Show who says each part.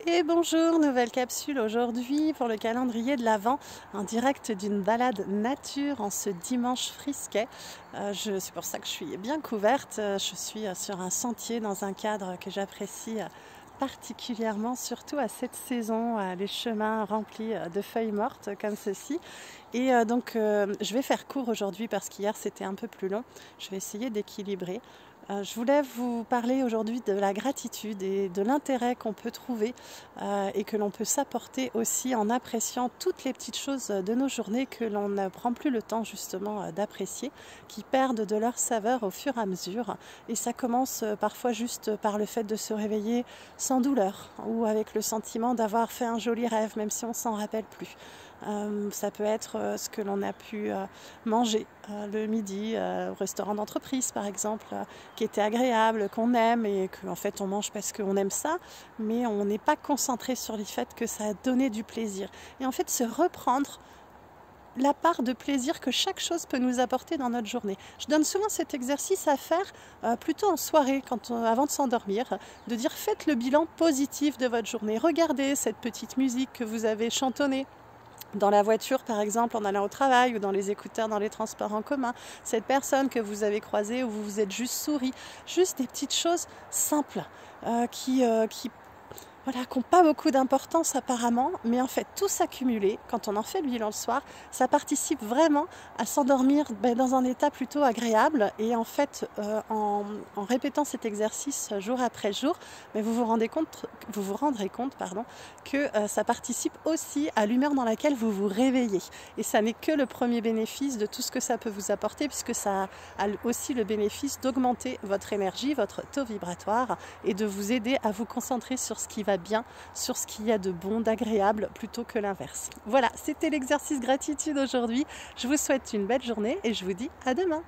Speaker 1: Et bonjour, nouvelle capsule aujourd'hui pour le calendrier de l'Avent, en direct d'une balade nature en ce dimanche frisquet. C'est pour ça que je suis bien couverte. Je suis sur un sentier dans un cadre que j'apprécie particulièrement, surtout à cette saison, les chemins remplis de feuilles mortes comme ceci. Je vais faire court aujourd'hui parce qu'hier c'était un peu plus long. Je vais essayer d'équilibrer. Je voulais vous parler aujourd'hui de la gratitude et de l'intérêt qu'on peut trouver et que l'on peut s'apporter aussi en appréciant toutes les petites choses de nos journées que l'on ne prend plus le temps justement d'apprécier, qui perdent de leur saveur au fur et à mesure. Et ça commence parfois juste par le fait de se réveiller sans douleur ou avec le sentiment d'avoir fait un joli rêve, même si on s'en rappelle plus. Ça peut être ce que l'on a pu manger le midi au restaurant d'entreprise par exemple, qui était agréable, qu'on aime et qu'en fait on mange parce qu'on aime ça, mais on n'est pas concentré sur le fait que ça a donné du plaisir. Et en fait se reprendre la part de plaisir que chaque chose peut nous apporter dans notre journée. Je donne souvent cet exercice à faire plutôt en soirée, avant de s'endormir, de dire faites le bilan positif de votre journée. Regardez cette petite musique que vous avez chantonnée dans la voiture par exemple en allant au travail ou dans les écouteurs dans les transports en commun, cette personne que vous avez croisée ou vous vous êtes juste souri, juste des petites choses simples qui n'ont pas beaucoup d'importance apparemment, mais en fait tout s'accumuler, quand on en fait le bilan le soir, ça participe vraiment à s'endormir dans un état plutôt agréable. Et en fait, en répétant cet exercice jour après jour, mais vous vous rendrez compte que ça participe aussi à l'humeur dans laquelle vous vous réveillez. Et ça n'est que le premier bénéfice de tout ce que ça peut vous apporter, puisque ça a aussi le bénéfice d'augmenter votre énergie, votre taux vibratoire, et de vous aider à vous concentrer sur ce qui va bien, sur ce qu'il y a de bon, d'agréable, plutôt que l'inverse. Voilà, c'était l'exercice gratitude aujourd'hui. Je vous souhaite une belle journée et je vous dis à demain.